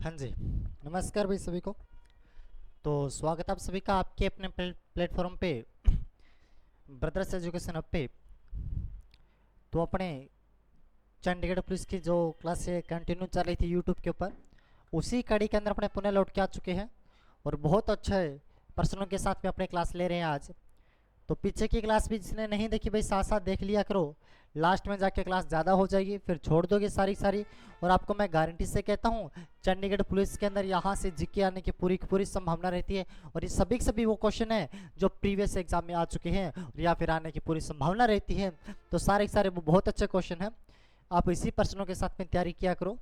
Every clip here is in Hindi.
हाँ जी, नमस्कार भाई सभी को। तो स्वागत आप सभी का आपके अपने प्लेटफॉर्म पे ब्रदर्स एजुकेशन हब पे। तो अपने चंडीगढ़ पुलिस की जो क्लास है कंटिन्यू चल रही थी यूट्यूब के ऊपर, उसी कड़ी के अंदर अपने पुनः लौट के आ चुके हैं और बहुत अच्छे पर्सनों के साथ में अपने क्लास ले रहे हैं आज। तो पीछे की क्लास भी जिसने नहीं देखी भाई साथ साथ देख लिया करो, लास्ट में जाके क्लास ज़्यादा हो जाएगी फिर छोड़ दोगे सारी सारी। और आपको मैं गारंटी से कहता हूँ चंडीगढ़ पुलिस के अंदर यहाँ से जीके आने की पूरी संभावना रहती है। और ये सभी के सभी वो क्वेश्चन है जो प्रीवियस एग्जाम में आ चुके हैं और या फिर आने की पूरी संभावना रहती है। तो सारे के सारे वो बहुत अच्छे क्वेश्चन हैं। आप इसी प्रश्नों के साथ में तैयारी किया करो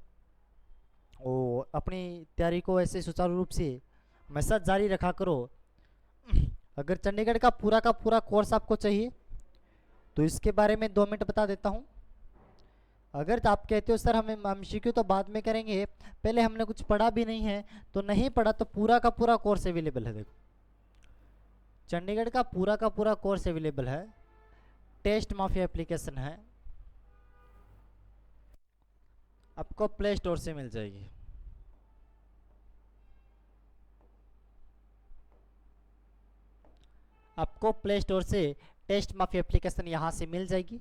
और अपनी तैयारी को ऐसे सुचारू रूप से हमेशा जारी रखा करो। अगर चंडीगढ़ का पूरा कोर्स आपको चाहिए तो इसके बारे में 2 मिनट बता देता हूँ। अगर तो आप कहते हो सर हमें एमसीक्यू तो बाद में करेंगे, पहले हमने कुछ पढ़ा भी नहीं है, तो नहीं पढ़ा तो पूरा का पूरा कोर्स अवेलेबल है। देखो चंडीगढ़ का पूरा कोर्स अवेलेबल है। टेस्ट माफिया एप्लीकेशन है, आपको प्ले स्टोर से मिल जाएगी। आपको प्ले स्टोर से टेस्ट माफिया एप्लीकेशन यहाँ से मिल जाएगी।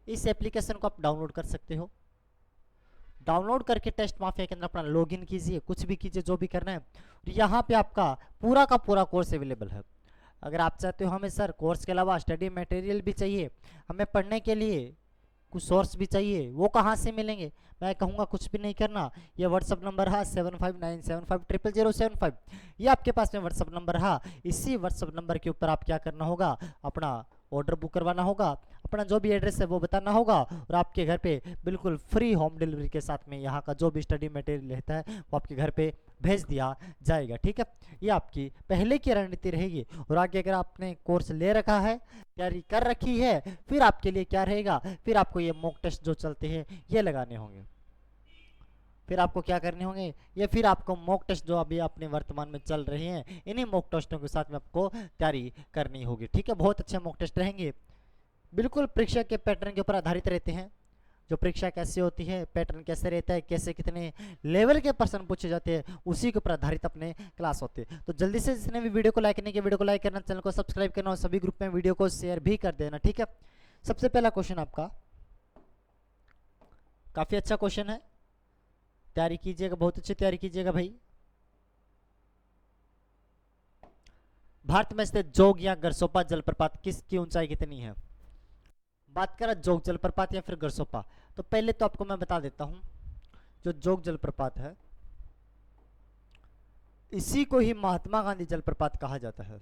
इस एप्लीकेशन को आप डाउनलोड कर सकते हो। डाउनलोड करके टेस्ट माफिया के अंदर अपना लॉगिन कीजिए, कुछ भी कीजिए जो भी करना है। यहाँ पे आपका पूरा का पूरा कोर्स अवेलेबल है। अगर आप चाहते हो हमें सर कोर्स के अलावा स्टडी मटेरियल भी चाहिए, हमें पढ़ने के लिए कुछ सोर्स भी चाहिए, वो कहाँ से मिलेंगे? मैं कहूँगा कुछ भी नहीं करना, ये व्हाट्सअप नंबर है 7597500007। ये आपके पास में व्हाट्सअप नंबर है। इसी व्हाट्सअप नंबर के ऊपर आप क्या करना होगा, अपना ऑर्डर बुक करवाना होगा, अपना जो भी एड्रेस है वो बताना होगा और आपके घर पे बिल्कुल फ्री होम डिलीवरी के साथ में यहाँ का जो भी स्टडी मटेरियल रहता है वो आपके घर पे भेज दिया जाएगा। ठीक है, ये आपकी पहले की रणनीति रहेगी। और आगे अगर आपने कोर्स ले रखा है, तैयारी कर रखी है, फिर आपके लिए क्या रहेगा, फिर आपको ये मॉक टेस्ट जो चलते हैं ये लगाने होंगे। फिर आपको क्या करने होंगे, ये फिर आपको मॉक टेस्ट जो अभी अपने वर्तमान में चल रहे हैं इन्हीं मॉक टेस्टों के साथ में आपको तैयारी करनी होगी। ठीक है, बहुत अच्छे मॉक टेस्ट रहेंगे, बिल्कुल परीक्षा के पैटर्न के ऊपर आधारित रहते हैं। जो परीक्षा कैसे होती है, पैटर्न कैसे रहता है, कैसे कितने लेवल के प्रश्न पूछे जाते हैं, उसी के ऊपर आधारित अपने क्लास होते हैं। तो जल्दी से जिसने भी वीडियो को लाइक नहीं किया, वीडियो को लाइक करना, चैनल को सब्सक्राइब करना और सभी ग्रुप में वीडियो को शेयर भी कर देना। ठीक है, सबसे पहला क्वेश्चन आपका काफी अच्छा क्वेश्चन है, तैयारी कीजिएगा, बहुत अच्छी तैयारी कीजिएगा भाई। भारत में स्थित जोग या गरसोपा जलप्रपात किसकी ऊंचाई कितनी है? बात करें जोग जलप्रपात या फिर गरसोपा, तो पहले तो आपको मैं बता देता हूं, जो जोग जलप्रपात है इसी को ही महात्मा गांधी जलप्रपात कहा जाता है।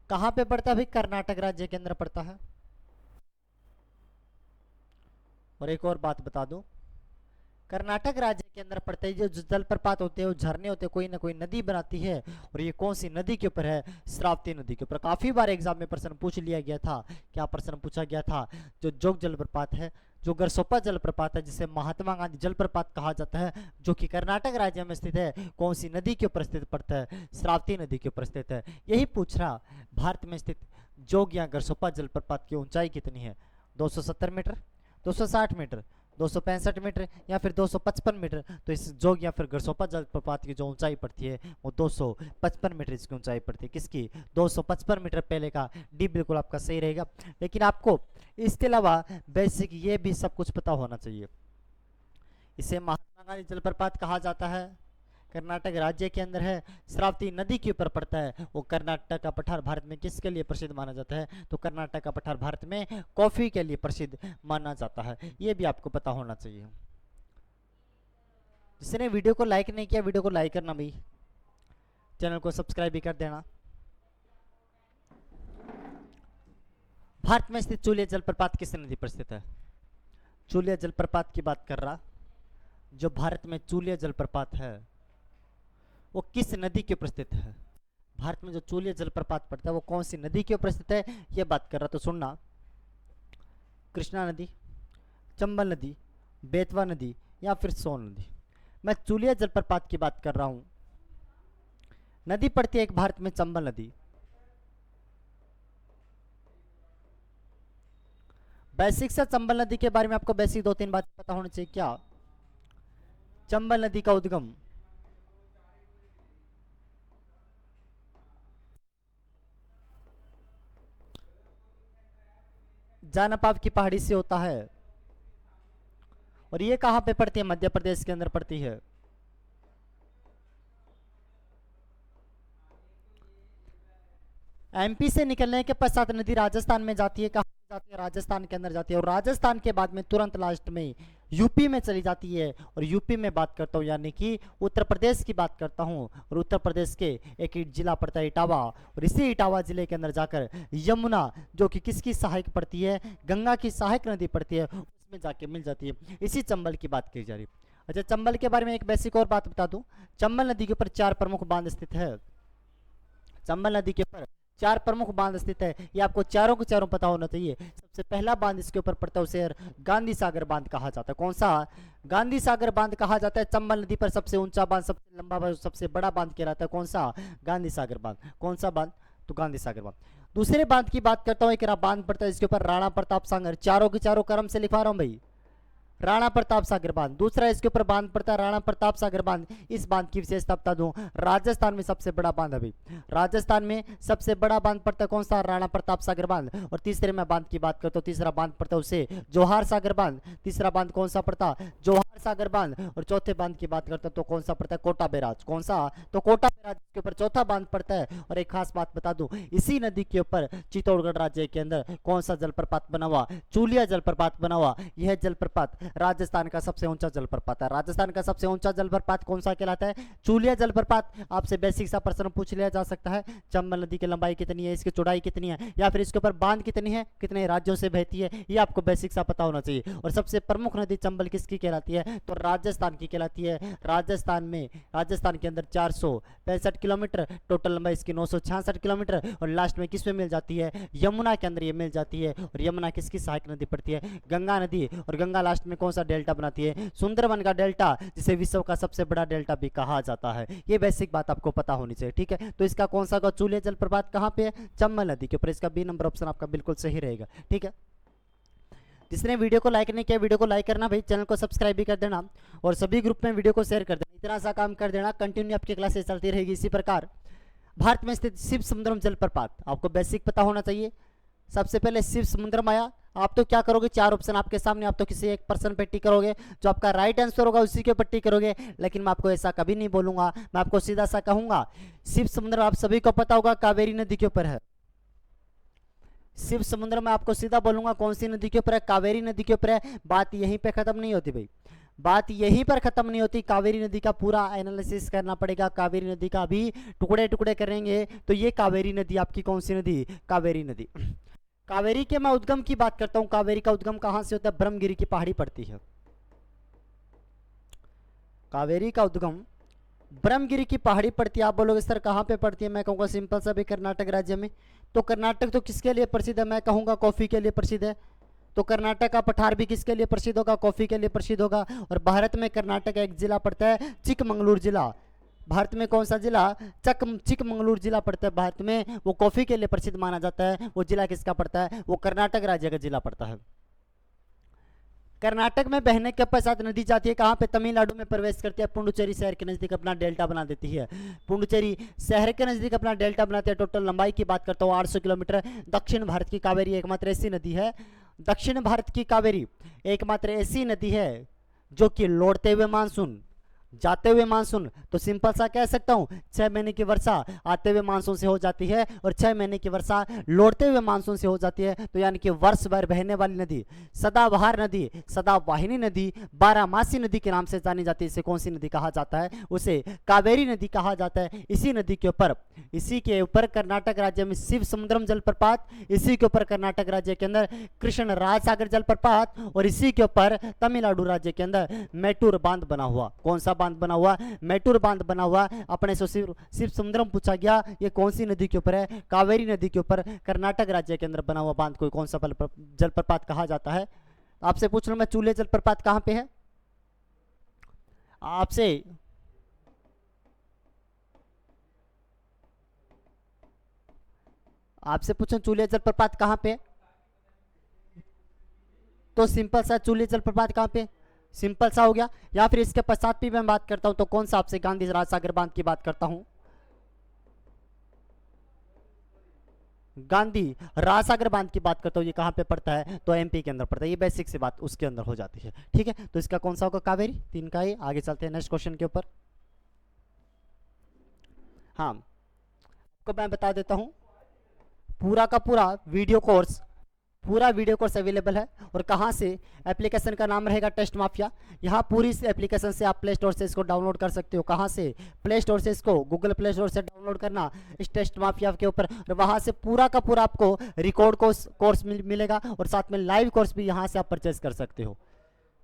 कहां पे पड़ता है भाई? कर्नाटक राज्य के अंदर पड़ता है। और एक और बात बता दूं, कर्नाटक राज्य के अंदर पड़ते हैं जो जलप्रपात होते हैं, वो झरने होते हैं, कोई ना कोई नदी बनाती है। और ये कौन सी नदी के ऊपर है? श्रावती नदी के ऊपर। काफी बार एग्जाम में प्रश्न पूछ लिया गया था। क्या प्रश्न पूछा गया था? जो जोग जलप्रपात है, जो गरसोपा जलप्रपात है, जिसे महात्मा गांधी जलप्रपात कहा जाता है, जो कि कर्नाटक राज्य में स्थित है, कौन सी नदी के ऊपर स्थित पड़ता है? श्रावती नदी के ऊपर स्थित है। यही पूछ रहा, भारत में स्थित जोग या गरसोपा जलप्रपात की ऊंचाई कितनी है? 270 मीटर, 260 मीटर, 265 मीटर या फिर 255 मीटर? तो इस जोग या फिर गरसोपा जलप्रपात की जो ऊंचाई पड़ती है वो 255 मीटर इसकी ऊंचाई पड़ती है। किसकी? 255 मीटर। पहले का डी बिल्कुल आपका सही रहेगा। लेकिन आपको इसके अलावा बेसिक ये भी सब कुछ पता होना चाहिए। इसे महात्मा गांधी जलप्रपात कहा जाता है, कर्नाटक राज्य के अंदर है, श्रावती नदी के ऊपर पड़ता है। वो कर्नाटक का पठार भारत में किसके लिए प्रसिद्ध माना जाता है? तो कर्नाटक का पठार भारत में कॉफी के लिए प्रसिद्ध माना जाता है। ये भी आपको पता होना चाहिए। जिसने वीडियो को लाइक नहीं किया, वीडियो को लाइक करना भाई, चैनल को सब्सक्राइब भी कर देना। भारत में स्थित चूलिया जलप्रपात किस नदी पर स्थित है? चूलिया जलप्रपात की बात कर रहा, जो भारत में चूलिया जलप्रपात है वो किस नदी के ऊपर स्थित है? भारत में जो चूलिया जलप्रपात पड़ता है वो कौन सी नदी के ऊपर स्थित है, ये बात कर रहा। तो सुनना, कृष्णा नदी, चंबल नदी, बेतवा नदी या फिर सोन नदी? मैं चूलिया जलप्रपात की बात कर रहा हूं। नदी पड़ती है एक भारत में चंबल नदी। बेसिक से चंबल नदी के बारे में आपको बेसिक 2-3 बातें पता होनी चाहिए। क्या? चंबल नदी का उद्गम जानपाव की पहाड़ी से होता है और ये कहाँ पे पड़ती है? मध्य प्रदेश के अंदर पड़ती है। एमपी से निकलने के पश्चात नदी राजस्थान में जाती है। कहाँ जाती है? राजस्थान के अंदर जाती है और राजस्थान के बाद में तुरंत लास्ट में यूपी में चली जाती है। और यूपी में बात करता हूँ यानी कि उत्तर प्रदेश की बात करता हूँ, और उत्तर प्रदेश के एक जिला पड़ता है इटावा, और इसी इटावा जिले के अंदर जाकर यमुना, जो कि किसकी सहायक पड़ती है? गंगा की सहायक नदी पड़ती है, उसमें जाके मिल जाती है। इसी चंबल की बात की जा रही है। अच्छा, चंबल के बारे में एक बेसिक और बात बता दूं। चंबल नदी के ऊपर 4 प्रमुख बांध स्थित है। चंबल नदी के ऊपर 4 प्रमुख बांध स्थित है। ये आपको चारों के चारों पता होना चाहिए। सबसे पहला बांध इसके ऊपर पड़ता है, उसे गांधी सागर बांध कहा जाता है। कौन सा? गांधी सागर बांध कहा जाता है। चंबल नदी पर सबसे ऊंचा बांध, सबसे लंबा बांध, सबसे बड़ा बांध कहलाता है। कौन सा? गांधी सागर बांध। कौन सा बांध? तो गांधी सागर बांध। दूसरे बांध की बात करता हूँ, एक बांध पड़ता है इसके ऊपर राणा प्रताप सागर। चारों के चारों क्रम से लिखवा रहा हूँ भाई, राणा प्रताप सागर बांध। दूसरा इसके ऊपर बांध पड़ता है राणा प्रताप सागर बांध। इस बांध की विशेषता बता दूं, राजस्थान में सबसे बड़ा बांध है भाई। राजस्थान में सबसे बड़ा बांध पड़ता है कौन सा? राणा प्रताप सागर बांध। और तीसरे में बांध की बात करता हूँ, तीसरा बांध पड़ता है उसे जोहार सागर बांध। तीसरा बांध कौन सा पड़ता? जोहार सागर बांध। और चौथे बांध की बात करता हूँ तो कौन सा पड़ता है? कोटा बैराज। कौन सा? तो कोटा बैराज के ऊपर चौथा बांध पड़ता है। और एक खास बात बता दूं, इसी नदी के ऊपर चित्तौड़गढ़ राज्य के अंदर कौन सा जलप्रपात बना हुआ? चूलिया जलप्रपात बना हुआ। यह जलप्रपात राजस्थान का सबसे ऊंचा जलप्रपात है। राजस्थान का सबसे ऊंचा जलप्रपात कौन सा कहलाता है? चूलिया जलप्रपात। आपसे बेसिक सा प्रश्न पूछ लिया जा सकता है, चंबल नदी की लंबाई कितनी है, इसकी चौड़ाई कितनी है, या फिर इसके ऊपर बांध कितनी है, कितने राज्यों से बहती है, ये आपको बेसिक सा पता होना चाहिए। और सबसे प्रमुख नदी चंबल किसकी कहलाती है? तो राजस्थान की कहलाती है। राजस्थान के अंदर 465 किलोमीटर, टोटल लंबाई इसकी 966 किलोमीटर, और लास्ट में किस में मिल जाती है? यमुना के अंदर ये मिल जाती है। और यमुना किसकी सहायक नदी पड़ती है? गंगा नदी। और गंगा लास्ट में कौन सा डेल्टा बनाती है? सुंदरबन का डेल्टा, जिसे विश्व का सबसे बड़ा डेल्टा भी कहा जाता है। ये बेसिक बात आपको पता होनी चाहिए, ठीक है। तो इसका कौन सा चूलिया जलप्रपात कहाँ पे है? चंबल नदी के ऊपर। इसका बी नंबर ऑप्शन आपका बिल्कुल सही रहेगा, ठीक है। जिसने वीडियो को लाइक नहीं किया, वीडियो को लाइक करना भाई, चैनल को सब्सक्राइब भी कर देना, और सभी ग्रुप में वीडियो को शेयर कर देना। इतना सा काम कर देना, कंटिन्यू आपकी क्लासेस चलती रहेगी इसी प्रकार। भारत में स्थित शिव समुद्रम जलप्रपात आपको बेसिक पता होना चाहिए। सबसे पहले शिव समुद्रम आया। आप तो क्या करोगे, 4 ऑप्शन आपके सामने, आप तो किसी एक पर्सन पे टिक करोगे, जो आपका राइट आंसर होगा उसी के ऊपर टिक करोगे। लेकिन मैं आपको ऐसा कभी नहीं बोलूंगा, मैं आपको सीधा सा कहूंगा, शिव समुद्र आप सभी को पता होगा कावेरी नदी के ऊपर है। शिव समुद्र में आपको सीधा बोलूंगा कौन सी नदी के ऊपर है? कावेरी नदी के ऊपर है। बात यहीं पे खत्म नहीं होती भाई, बात यहीं पर खत्म नहीं होती। कावेरी नदी का पूरा एनालिसिस करना पड़ेगा। कावेरी नदी का भी टुकड़े टुकड़े करेंगे। तो ये कावेरी नदी आपकी कौन सी नदी? कावेरी नदी। कावेरी के मैं उद्गम की बात करता हूं। कावेरी का उद्गम कहां से होता है? ब्रह्मगिरी की पहाड़ी पड़ती है। कावेरी का उद्गम ब्रह्मगिरी की पहाड़ी पड़ती है। आप बोलोगे सर कहां पे पड़ती है? मैं कहूंगा सिंपल सा भी, कर्नाटक राज्य में। तो कर्नाटक तो किसके लिए प्रसिद्ध है? मैं कहूंगा कॉफी के लिए प्रसिद्ध है। तो कर्नाटक का पठार भी किसके लिए प्रसिद्ध होगा? कॉफी के लिए प्रसिद्ध होगा। और भारत में कर्नाटक का एक जिला पड़ता है चिकमंगलूर जिला। भारत में कौन सा जिला? चिकमंगलूर जिला पड़ता है भारत में। वो कॉफी के लिए प्रसिद्ध माना जाता है। वो जिला किसका पड़ता है? वो कर्नाटक राज्य का जिला पड़ता है। कर्नाटक में बहने के पश्चात नदी जाती है कहाँ पे? तमिलनाडु में प्रवेश करती है। पुडुचेरी शहर के नजदीक अपना डेल्टा बना देती है। पुडुचेरी शहर के नजदीक अपना डेल्टा बनाती है। टोटल लंबाई की बात करता हूँ 800 किलोमीटर। दक्षिण भारत की कावेरी एकमात्र ऐसी नदी है, दक्षिण भारत की कावेरी एकमात्र ऐसी नदी है जो कि लौटते हुए मानसून, जाते हुए मानसून, तो सिंपल सा कह सकता हूं 6 महीने की वर्षा आते हुए मानसून से हो जाती है और 6 महीने की वर्षा लौटते हुए मानसून से हो जाती है। तो यानी कि वर्ष भर बहने वाली नदी, सदाबहार नदी, सदावाहिनी नदी, 12मासी नदी के नाम से जानी जाती है। इसे कौन सी नदी कहा जाता है? उसे कावेरी नदी कहा जाता है। इसी नदी के ऊपर, इसी के ऊपर कर्नाटक राज्य में शिव समुद्रम जलप्रपात, इसी के ऊपर कर्नाटक राज्य के अंदर कृष्ण राज सागर जलप्रपात, और इसी के ऊपर तमिलनाडु राज्य के अंदर मैटूर बांध बना हुआ। कौन सा बांध बना हुआ? मैटूर बांध बना हुआ। अपने से शिव समुद्रम पूछा गया, ये कौन सी नदी के ऊपर है? कावेरी नदी के ऊपर कर्नाटक राज्य के अंदर बना हुआ बांध को कौन सा जलप्रपात कहा जाता है? आपसे पूछ रहा हूं मैं, चूले जलप्रपात कहां पे है? आपसे आपसे पूछूं चूलिया जलप्रपात कहां पे है? तो सिंपल सा चूली जलप्रपात कहाँ पे, सिंपल सा हो गया। या फिर इसके पश्चात भी मैं बात करता हूं तो कौन सा आपसे गांधी राज सागर बांध की बात करता हूं, गांधी राज सागर बांध की बात करता हूं, ये कहां पे पड़ता है तो एमपी के अंदर पड़ता है। ये बेसिक सी बात उसके अंदर हो जाती है, ठीक है। तो इसका कौन सा होगा, कावेरी, 3 का ही। आगे चलते हैं नेक्स्ट क्वेश्चन के ऊपर। हाँ, आपको मैं बता देता हूं, पूरा का पूरा वीडियो कोर्स अवेलेबल है। और कहाँ से, एप्लीकेशन का नाम रहेगा टेस्ट माफिया। यहाँ पूरी इस एप्लीकेशन से आप प्ले स्टोर से इसको डाउनलोड कर सकते हो। कहाँ से, प्ले स्टोर से, इसको गूगल प्ले स्टोर से डाउनलोड करना इस टेस्ट माफिया के ऊपर, और वहाँ से पूरा का पूरा आपको रिकॉर्ड कोर्स मिलेगा, और साथ में लाइव कोर्स भी यहाँ से आप परचेज कर सकते हो,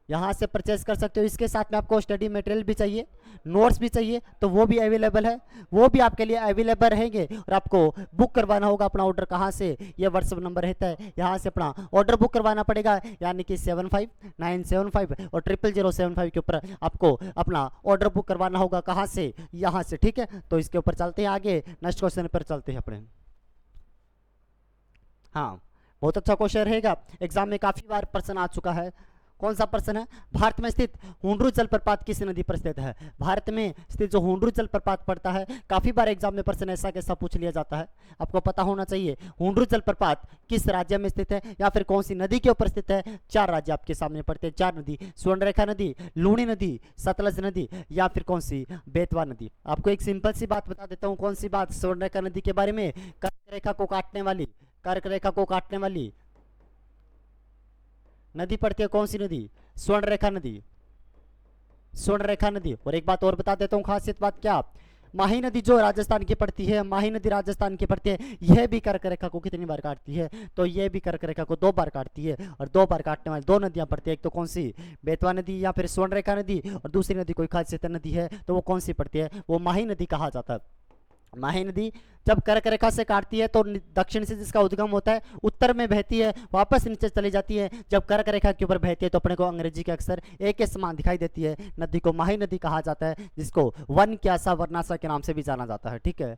यहाँ से परचेज कर सकते हो। इसके साथ में आपको स्टडी मटेरियल भी चाहिए, नोट्स भी चाहिए, तो वो भी अवेलेबल है, वो भी आपके लिए अवेलेबल रहेंगे। और आपको बुक करवाना होगा अपना ऑर्डर, कहाँ से, ये व्हाट्सएप नंबर रहता है, यहाँ से अपना ऑर्डर बुक करवाना पड़ेगा, यानी कि 7597 और 00075 के ऊपर आपको अपना ऑर्डर बुक करवाना होगा। कहाँ से, यहाँ से, ठीक है। तो इसके ऊपर चलते हैं आगे, नेक्स्ट क्वेश्चन पर चलते हैं अपने। हाँ, बहुत अच्छा क्वेश्चन रहेगा, एग्जाम में काफी बार प्रश्न आ चुका है। कौन सा प्रश्न है, भारत में स्थित हुंड्रू जलप्रपात किस नदी पर स्थित है। भारत में स्थित जो हुंड्रू जलप्रपात पड़ता है, काफी बार एग्जाम में प्रश्न ऐसा कैसा पूछ लिया जाता है, आपको पता होना चाहिए। हुंड्रू जलप्रपात किस राज्य में स्थित है, या फिर कौन सी नदी के ऊपर स्थित है। 4 राज्य आपके सामने पड़ते हैं, 4 नदी, स्वर्णरेखा नदी, लूणी नदी, सतलज नदी, या फिर कौन सी, बेतवा नदी। आपको एक सिंपल सी बात बता देता हूँ, कौन सी बात, स्वर्णरेखा नदी के बारे में। कर्क रेखा को काटने वाली नदी पड़ती है, कौन सी नदी, स्वर्णरेखा नदी। और एक बात और बता देता हूँ, खासियत बात क्या, माही नदी जो राजस्थान की पड़ती है, यह भी कर्क रेखा को कितनी बार काटती है, तो यह भी कर्क रेखा को 2 बार काटती है। और 2 बार काटने वाली 2 नदियां पड़ती है, एक तो कौन सी, बेतवा नदी या फिर स्वर्णरेखा नदी, और दूसरी नदी कोई खासियत नदी है तो वो कौन सी पड़ती है, वो माही नदी कहा जाता है। माही नदी जब कर्क रेखा से काटती है तो दक्षिण से जिसका उद्गम होता है, उत्तर में बहती है, वापस नीचे चली जाती है। जब कर्क रेखा के ऊपर बहती है तो अपने को अंग्रेजी के अक्षर ए के समान दिखाई देती है। नदी को माही नदी कहा जाता है, जिसको वन क्यासा वर्नासा के नाम से भी जाना जाता है, ठीक है।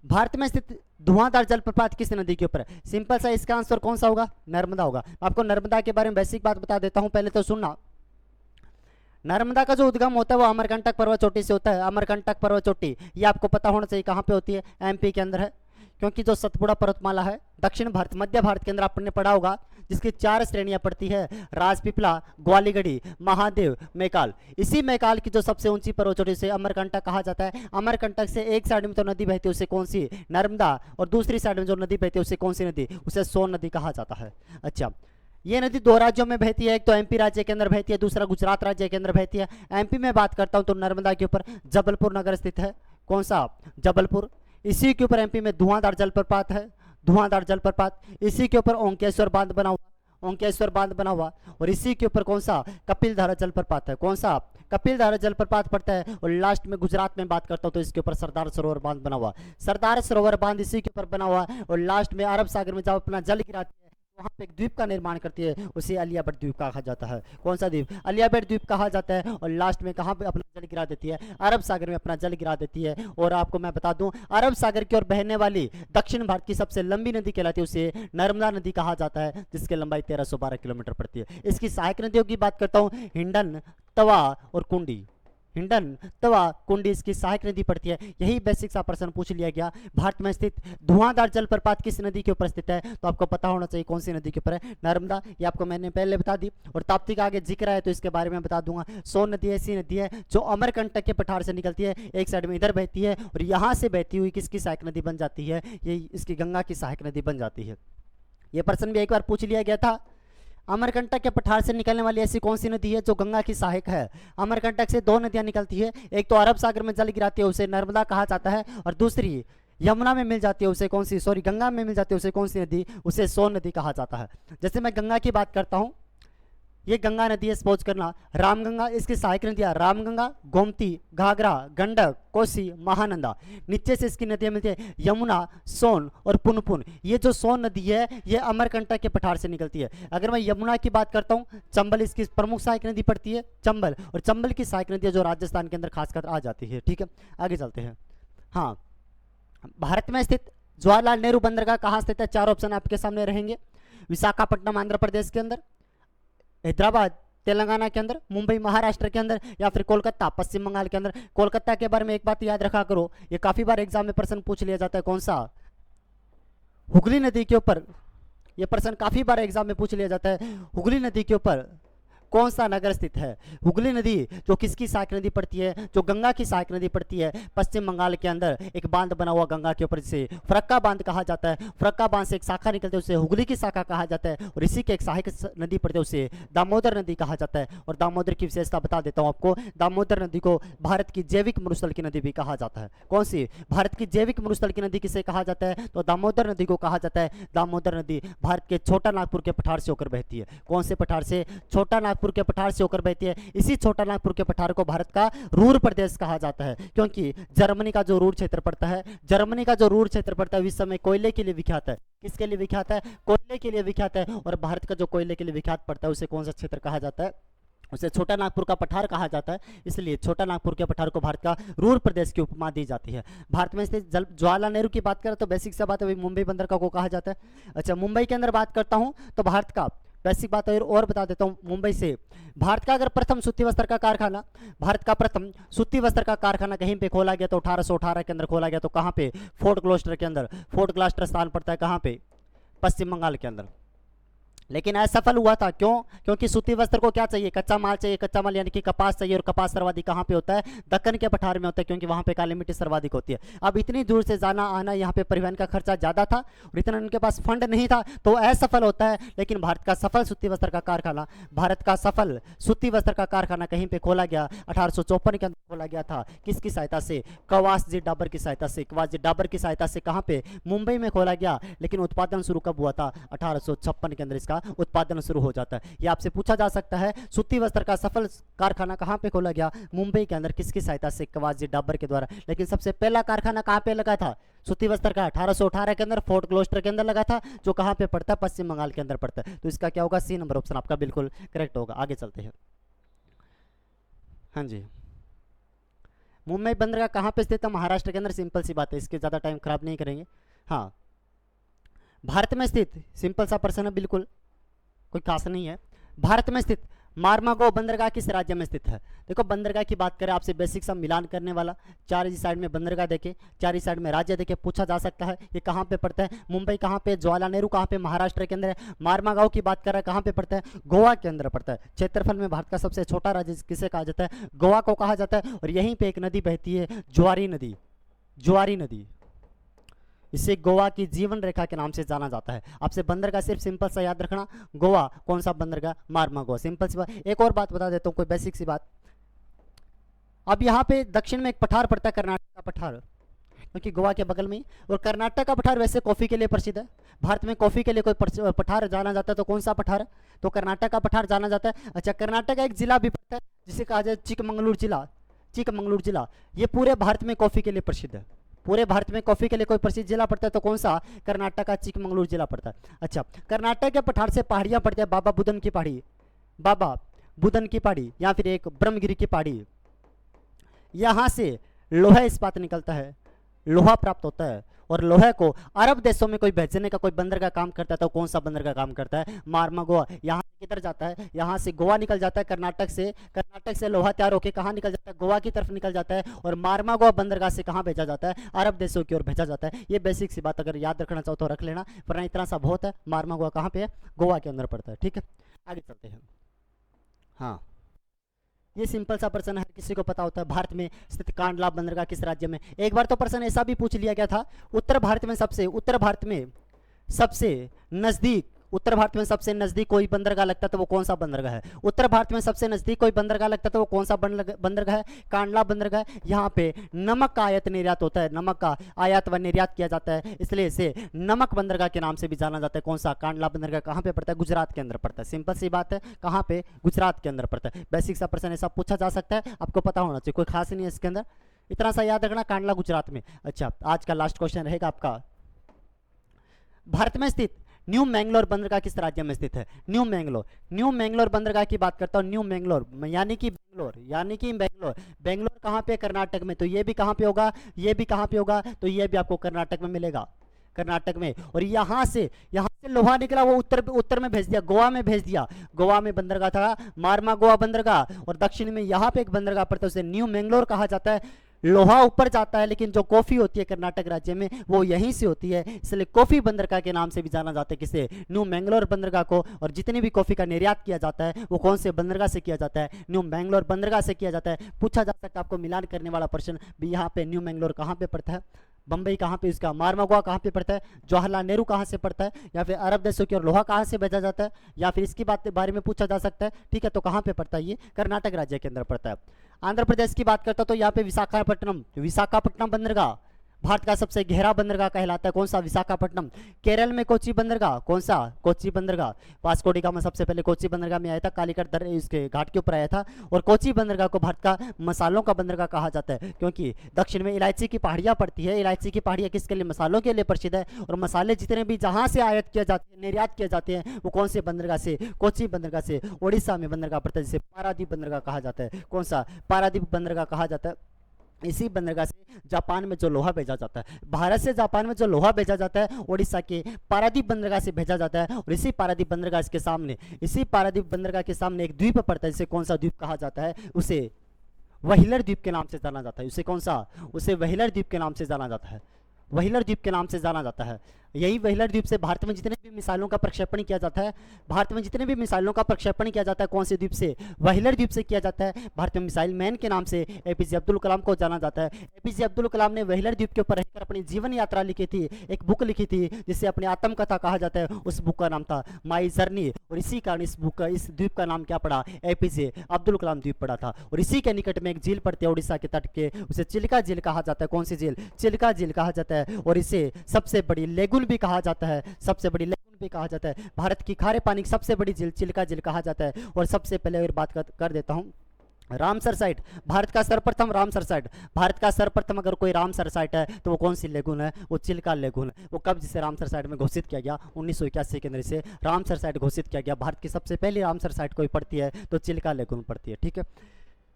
भारत में स्थित धुआंधार जलप्रपात किस नदी के ऊपर है, सिंपल सा, इसका आंसर कौन सा होगा, नर्मदा होगा। आपको नर्मदा के बारे में बेसिक बात बता देता हूं, पहले तो सुनना। नर्मदा का जो उद्गम होता है वो अमरकंटक पर्वत चोटी से होता है। अमरकंटक पर्वत चोटी, ये आपको पता होना चाहिए कहाँ पे होती है, एमपी के अंदर है। क्योंकि जो सतपुड़ा पर्वतमाला है, दक्षिण भारत, मध्य भारत के अंदर आपने पढ़ा होगा, जिसकी 4 श्रेणियां पड़ती है, राजपीपला, ग्वालीगढ़ी, महादेव, मैकाल। इसी मैकाल की जो सबसे ऊंची पर्वत चोटी से अमरकंटक कहा जाता है। अमरकंटक से एक साइड में तो नदी बहती है, उसे कौन सी, नर्मदा, और दूसरी साइड में जो नदी बहती है उसे कौन सी नदी, उसे सोन नदी कहा जाता है। अच्छा, ये नदी 2 राज्यों में बहती है, एक तो एमपी राज्य के अंदर बहती है, दूसरा गुजरात राज्य के अंदर बहती है। एमपी में बात करता हूं तो नर्मदा के ऊपर जबलपुर नगर स्थित है, कौन सा, जबलपुर। इसी के ऊपर एमपी में धुआंधार जलप्रपात है, इसी के ऊपर ओंकेश्वर बांध बना हुआ, और इसी के ऊपर कौन सा, कपिलधारा जलप्रपात है, कौन सा, कपिलधारा जलप्रपात पड़ता है। और लास्ट में गुजरात में बात करता हूं तो इसके ऊपर सरदार सरोवर बांध बना हुआ, इसी के ऊपर बना हुआ। और लास्ट में अरब सागर में जब अपना जल गिराती है, वहां पे एक द्वीप का निर्माण करती है, उसे अलियाबट द्वीप कहा जाता है। कौन सा द्वीप, अलियाबट द्वीप कहा जाता है। और लास्ट में कहां पे अपना जल गिरा देती है, अरब सागर में अपना जल गिरा देती है। और आपको मैं बता दूं, अरब सागर की ओर बहने वाली दक्षिण भारत की सबसे लंबी नदी कहलाती है, उसे नर्मदा नदी कहा जाता है, जिसकी लंबाई 1312 किलोमीटर पड़ती है। इसकी सहायक नदियों की बात करता हूं, हिंडन, तवा और कुंडी, इसकी सहायक नदी पड़ती है। यही बेसिक सा प्रश्न पूछ लिया गया। भारत में स्थित धुआंधार जलप्रपात किस नदी के ऊपर स्थित है, तो आपको पता होना चाहिए कौन सी नदी के ऊपर है, नर्मदा। ये आपको मैंने पहले बता दी। और ताप्ती का आगे जिक्र है तो इसके बारे में बता दूंगा। सोन नदी ऐसी नदी है जो अमरकंटक के पठार से निकलती है, एक साइड में इधर बहती है, और यहाँ से बहती हुई किसकी सहायक नदी बन जाती है, ये इसकी गंगा की सहायक नदी बन जाती है। ये प्रश्न भी एक बार पूछ लिया गया था। अमरकंटक के पठार से निकलने वाली ऐसी कौन सी नदी है जो गंगा की सहायक है। अमरकंटक से 2 नदियां निकलती है, एक तो अरब सागर में जल गिराती है, उसे नर्मदा कहा जाता है, और दूसरी यमुना में मिल जाती है, उसे कौन सी, गंगा में मिल जाती है, उसे कौन सी नदी, उसे सोन नदी कहा जाता है। जैसे मैं गंगा की बात करता हूँ, ये गंगा नदी है, सपोज करना, रामगंगा, इसकी सहायक नदियां रामगंगा, गोमती, घाघरा, गंडक, कोसी, महानंदा। नीचे से इसकी नदियां मिलती है, यमुना, सोन और पुनपुन। ये जो सोन नदी है ये अमरकंटक के पठार से निकलती है। अगर मैं यमुना की बात करता हूँ, चंबल इसकी प्रमुख सहायक नदी पड़ती है, चंबल, और चंबल की सहायक नदी जो राजस्थान के अंदर खासकर आ जाती है, ठीक है। आगे चलते हैं। हाँ, भारत में स्थित जवाहरलाल नेहरू बंदरगाह कहाँ स्थित है? 4 ऑप्शन आपके सामने रहेंगे। विशाखापट्टनम आंध्र प्रदेश के अंदर, हैदराबाद तेलंगाना के अंदर, मुंबई महाराष्ट्र के अंदर, या फिर कोलकाता पश्चिम बंगाल के अंदर। कोलकाता के बारे में एक बात याद रखा करो, ये काफी बार एग्जाम में प्रश्न पूछ लिया जाता है, कौन सा? हुगली नदी के ऊपर ये प्रश्न काफी बार एग्जाम में पूछ लिया जाता है, हुगली नदी के ऊपर कौन सा नगर स्थित है? हुगली नदी जो किसकी सहायक नदी पड़ती है? जो गंगा की सहायक नदी पड़ती है पश्चिम बंगाल के अंदर। एक बांध बना हुआ गंगा के ऊपर, जिसे फरक्का बांध कहा जाता है। फरक्का बांध से एक शाखा निकलती है, उसे हुगली की शाखा कहा जाता है। और इसी के एक सहायक नदी पड़ती है, उसे दामोदर नदी कहा जाता है। और दामोदर की विशेषता बता देता हूँ आपको, दामोदर नदी को भारत की जैविक मरुस्थल की नदी भी कहा जाता है। कौन सी? भारत की जैविक मरुस्थल की नदी किसे कहा जाता है? तो दामोदर नदी को कहा जाता है। दामोदर नदी भारत के छोटा नागपुर के पठार से होकर बहती है। कौन से पठार से? छोटा नागपुर के पठार से होकर बहती है। इसी छोटा नागपुर के पठार को भारत का रूर प्रदेश कहा जाता है, क्योंकि जर्मनी का जो रूर क्षेत्र पड़ता है, जर्मनी का जो रूर क्षेत्र पड़ता है विश्व में कोयले के लिए विख्यात है। किसके लिए विख्यात है? कोयले के लिए विख्यात है। और भारत का जो कोयले के लिए विख्यात पड़ता है उसे कौन सा क्षेत्र कहा जाता है? उसे छोटा नागपुर का पठार कहा जाता है। इसलिए छोटा नागपुर के पठार को भारत का रूर प्रदेश की उपमा दी जाती है। भारत में स्थित जवाहरलाल नेहरू की बात करें तो बेसिक सा बात है, मुंबई बंदरगाह को कहा जाता है। अच्छा, मुंबई के अंदर बात करता हूं तो भारत का बेसिक बात और बता देता हूं। मुंबई से भारत का अगर प्रथम सूती वस्त्र का कारखाना, भारत का प्रथम सूती वस्त्र का कारखाना कहीं पे खोला गया तो 1818 के अंदर खोला गया। तो कहां पे? फोर्ट ग्लोस्टर के अंदर। फोर्ट ग्लोस्टर स्थान पड़ता है कहां पे? पश्चिम बंगाल के अंदर। लेकिन असफल हुआ था, क्यों? क्योंकि सूती वस्त्र को क्या चाहिए? कच्चा माल चाहिए। कच्चा माल यानी कि कपास चाहिए, और कपास सर्वाधिक कहाँ पे होता है? दक्कन के पठार में होता है, क्योंकि वहां पे काली मिट्टी सर्वाधिक होती है। अब इतनी दूर से जाना आना, यहाँ पे परिवहन का खर्चा ज्यादा था और इतना उनके पास फंड नहीं था, तो असफल होता है। लेकिन भारत का सफल सूती वस्त्र का कारखाना, भारत का सफल सूती वस्त्र का कारखाना कहीं पे खोला गया? 1854 के अंदर खोला गया था। किसकी सहायता से? कवास जी डाबर की सहायता से। कवास जी डाबर की सहायता से कहाँ पे? मुंबई में खोला गया। लेकिन उत्पादन शुरू कब हुआ था? 1856 के अंदर इसका उत्पादन शुरू हो जाता है। ये आपसे पूछा जा सकता है, सूती वस्त्र का सफल कारखाना कहां पे खोला गया? मुंबई के अंदर। किसकी सहायता से? कवासी डाबर के द्वारा। लेकिन सबसे पहला कारखाना कहां पे लगा था सूती वस्त्र का? 1818 के अंदर फोर्ट ग्लोस्टर के अंदर लगा था, जो कहां पे पड़ता है? पश्चिम बंगाल के अंदर पड़ता है। तो इसका क्या होगा? सी नंबर ऑप्शन आपका बिल्कुल करेक्ट होगा। आगे चलते हैं। हाँ जी, मुंबई बंदरगाह कहां पे स्थित है? महाराष्ट्र के अंदर। सिंपल सी बात है, इसके ज्यादा टाइम खराब नहीं करेंगे। हाँ, भारत में स्थित, सिंपल सा प्रश्न है, बिल्कुल कोई खास नहीं है। भारत में स्थित मार्मागो बंदरगाह किस राज्य में स्थित है? देखो, बंदरगाह की बात करें, आपसे बेसिक सा मिलान करने वाला, चार ही साइड में बंदरगाह देखे, चार ही साइड में राज्य देखे, पूछा जा सकता है ये कहाँ पे पड़ता है? मुंबई कहाँ पे? जवाहरलाल नेहरू कहाँ पे? महाराष्ट्र के अंदर है। मार्मागांव की बात कर रहा है, कहाँ पे पड़ता है? गोवा के अंदर पड़ता है। क्षेत्रफल में भारत का सबसे छोटा राज्य किसे कहा जाता है? गोवा को कहा जाता है। और यहीं पे एक नदी बहती है, ज्वारी नदी। ज्वारी नदी, इसे गोवा की जीवन रेखा के नाम से जाना जाता है। आपसे बंदरगाह सिर्फ सिंपल सा याद रखना, गोवा। कौन सा बंदरगाह? मार्मागो। सिंपल सी बात। एक और बात बता देता हूँ, कोई बेसिक सी बात। अब यहाँ पे दक्षिण में एक पठार पड़ता है, कर्नाटक का पठार, क्योंकि गोवा के बगल में ही। और कर्नाटक का पठार वैसे कॉफी के लिए प्रसिद्ध है। भारत में कॉफी के लिए कोई पठार जाना जाता है तो कौन सा पठार है? तो कर्नाटक का पठार जाना जाता है। अच्छा, कर्नाटक का एक जिला भी पड़ता है जिसे कहा जाए चिकमंगलूर जिला। चिकमंगलूर जिला ये पूरे भारत में कॉफी के लिए प्रसिद्ध है। पूरे भारत में कॉफी के लिए कोई प्रसिद्ध जिला पड़ता है तो कौन सा? कर्नाटक का चिकमंगलूर जिला पड़ता है। अच्छा, कर्नाटक के पठार से पहाड़ियां पड़ती है, बाबा बुदन की पहाड़ी, बाबा बुदन की पहाड़ी, या फिर एक ब्रह्मगिरी की पहाड़ी। यहां से लोहा इस्पात निकलता है, लोहा प्राप्त होता है। और लोहे को अरब देशों में कोई भेजने का कोई बंदरगाह काम करता है तो कौन सा बंदरगाह काम करता है? मार्मागो। यहाँ किधर जाता है? यहाँ से गोवा निकल जाता है, कर्नाटक से लोहा तैयार होकर कहाँ निकल जाता है? गोवा की तरफ निकल जाता है। और मार्मागो बंदरगाह से कहाँ भेजा जाता है? अरब देशों की ओर भेजा जाता है। ये बेसिक सी बात अगर याद रखना चाहो तो रख लेना, वरना इतना सा बहुत है। मार्मागो कहाँ पे है? गोवा के अंदर पड़ता है। ठीक है, आगे चलते हैं। हाँ, ये सिंपल सा प्रश्न हर किसी को पता होता है। भारत में स्थित कांडला बंदरगाह किस राज्य में? एक बार तो प्रश्न ऐसा भी पूछ लिया गया था, उत्तर भारत में सबसे नजदीक कोई बंदरगाह लगता तो वो कौन सा बंदरगाह है? उत्तर भारत में सबसे नजदीक कोई बंदरगाह लगता तो वो कौन सा बंदरगाह है? कांडला बंदरगाह। यहाँ पे नमक का आयात निर्यात होता है, नमक का आयात व निर्यात किया जाता है, इसलिए इसे नमक बंदरगाह के नाम से भी जाना जाता है। कौन सा? कांडला बंदरगाह। कहाँ पे पड़ता है? गुजरात के अंदर पड़ता है। सिंपल सी बात है, कहाँ पे? गुजरात के अंदर पड़ता है। बेसिक सा प्रश्न ऐसा पूछा जा सकता है, आपको पता होना चाहिए, कोई खास नहीं है इसके अंदर, इतना सा याद रखना, कांडला गुजरात में। अच्छा, आज का लास्ट क्वेश्चन रहेगा आपका, भारत में स्थित न्यू मैंगलोर बंदरगाह किस राज्य में स्थित है? न्यू मैंगलोर बंदरगाह की बात करता हूँ। न्यू मैंगलोर यानी कि बेंगलोर। बेंगलोर कहाँ पे? कर्नाटक में। तो ये भी कहाँ पे होगा? ये भी कहाँ पे होगा? तो ये भी आपको कर्नाटक में मिलेगा। कर्नाटक में, और यहाँ से लोहा निकला, वो उत्तर में भेज दिया, गोवा में भेज दिया। गोवा में बंदरगाह था मार्मा गोवा बंदरगाह, और दक्षिण में यहाँ पे एक बंदरगाह पड़ता है, उसे न्यू मैंगलोर कहा जाता है। लोहा ऊपर जाता है, लेकिन जो कॉफी होती है कर्नाटक राज्य में वो यहीं से होती है, इसलिए कॉफी बंदरगाह के नाम से भी जाना जाता है किसे, न्यू मैंगलोर बंदरगाह को। और जितनी भी कॉफी का निर्यात किया जाता है वो कौन से बंदरगाह से किया जाता है, न्यू मैंगलोर बंदरगाह से किया जाता है। पूछा जा सकता है आपको मिलान करने वाला प्रश्न भी, यहाँ पे न्यू मैंगलोर कहाँ पे पड़ता है, बम्बई कहाँ पे, इसका मार्मा गोवा कहाँ पे पड़ता है, जवाहरलाल नेहरू कहाँ से पड़ता है, या फिर अरब देशों की ओर लोहा कहाँ से भेजा जाता है, या फिर इसकी बात बारे में पूछा जा सकता है। ठीक है, तो कहाँ पे पड़ता है, ये कर्नाटक राज्य के अंदर पड़ता है। आंध्र प्रदेश की बात करता तो यहाँ पे विशाखापट्टनम बंदरगाह भारत का सबसे गहरा बंदरगाह कहलाता है, कौन सा, विशाखापट्टनम। केरल में कोची बंदरगाह, कौन सा, कोची बंदरगाह। वास्को डी गामा सबसे पहले कोची बंदरगाह में आया था, कालीकट इसके घाट के ऊपर आया था। और कोची बंदरगाह को भारत का मसालों का बंदरगाह कहा जाता है, क्योंकि दक्षिण में इलायची की पहाड़ियाँ पड़ती है। इलायची की पहाड़ियाँ किसके लिए, मसालों के लिए प्रसिद्ध है। और मसाले जितने भी जहाँ से आयात किए जाते हैं, निर्यात किए जाते हैं, वो कौन से बंदरगाह से, कोची बंदरगाह से। उड़ीसा में बंदरगाह पड़ता है जिसे पारादीप बंदरगाह कहा जाता है, कौन सा, पारादीप बंदरगाह कहा जाता है। इसी बंदरगाह से जापान में जो लोहा भेजा जाता है, भारत से जापान में जो लोहा भेजा जाता है उड़ीसा के पारादीप बंदरगाह से भेजा जाता है। और इसी पारादीप बंदरगाह के सामने, इसी पारादीप बंदरगाह के सामने एक द्वीप पड़ता है, जिसे कौन सा द्वीप कहा जाता है, उसे व्हीलर द्वीप के नाम से जाना जाता है। उसे कौन सा, उसे व्हीलर द्वीप के नाम से जाना जाता है, व्हीलर द्वीप के नाम से जाना जाता है। यही व्हीलर द्वीप से भारत में जितने भी मिसाइलों का प्रक्षेपण किया जाता है, भारत में जितने भी मिसाइलों का प्रक्षेपण किया जाता है, कौन से द्वीप से, व्हीलर द्वीप से किया जाता है। भारत में मिसाइल मैन के नाम से एपीजे अब्दुल कलाम को जाना जाता है। एपीजे अब्दुल कलाम ने व्हीलर द्वीप के ऊपर रहकर अपनी जीवन यात्रा लिखी थी, एक बुक लिखी थी जिसे अपनी आत्मकथा कहा जाता है। उस बुक का नाम था माई जर्नी, और इसी कारण इस द्वीप का नाम क्या पड़ा, एपीजे अब्दुल कलाम द्वीप पड़ा था। और इसी के निकट में एक झील पड़ती है उड़ीसा के तट के, उसे चिल्का झील कहा जाता है। कौन सी झील, चिल्का झील कहा जाता है। और इसे सबसे बड़ी लेगुन भी कहा जाता है, सबसे बड़ी लेगुन भी कहा जाता है। भारत की खारे पानी की सबसे बड़ी झील चिल्का झील कहा जाता है। और सबसे पहले अगर बात कर देता हूँ रामसर साइट, भारत का सर्वप्रथम रामसर साइट, भारत का सर्वप्रथम अगर कोई रामसर साइट है तो वो कौन सी लेगुन है, वो चिल्का लेगुन है। वो कब जिसे रामसर साइट में घोषित किया गया, 1981 के अंदर से रामसर साइट घोषित किया गया। भारत की सबसे पहली रामसर साइट कोई पड़ती है तो चिल्का लेगुन पड़ती है। ठीक है,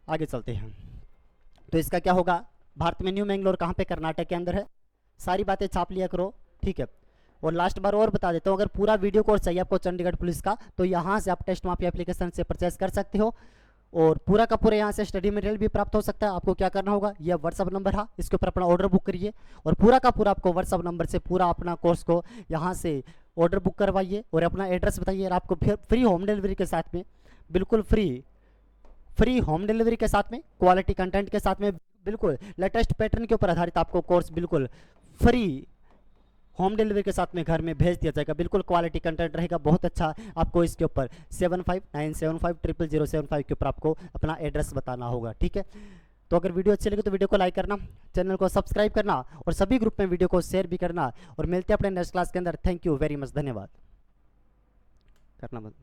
आगे चलते हैं। तो इसका क्या होगा, भारत में न्यू मैंगलोर कहाँ पे, कर्नाटक के अंदर है। सारी बातें छाप लिया करो, ठीक है। और लास्ट बार और बता देता हूँ, अगर पूरा वीडियो कोर्स चाहिए आपको चंडीगढ़ पुलिस का, तो यहाँ से आप टेस्ट माफिया एप्लीकेशन से परचेस कर सकते हो। और पूरा का पूरा यहाँ से स्टडी मटेरियल भी प्राप्त हो सकता है। आपको क्या करना होगा, ये व्हाट्सअप नंबर है, इसके ऊपर अपना ऑर्डर बुक करिए, और पूरा का पूरा आपको व्हाट्सअप नंबर से पूरा अपना कोर्स को यहाँ से ऑर्डर बुक करवाइए और अपना एड्रेस बताइए। और आपको फिर फ्री होम डिलीवरी के साथ में, बिल्कुल फ्री होम डिलीवरी के साथ में, क्वालिटी कंटेंट के साथ में, बिल्कुल लेटेस्ट पैटर्न के ऊपर आधारित आपको कोर्स बिल्कुल फ्री होम डिलीवरी के साथ में घर में भेज दिया जाएगा। बिल्कुल क्वालिटी कंटेंट रहेगा, बहुत अच्छा। आपको इसके ऊपर 7597500075 के ऊपर आपको अपना एड्रेस बताना होगा, ठीक है। तो अगर वीडियो अच्छी लगे तो वीडियो को लाइक करना, चैनल को सब्सक्राइब करना, और सभी ग्रुप में वीडियो को शेयर भी करना। और मिलते हैं अपने नेक्स्ट क्लास के अंदर। थैंक यू वेरी मच, धन्यवाद। करना बंद।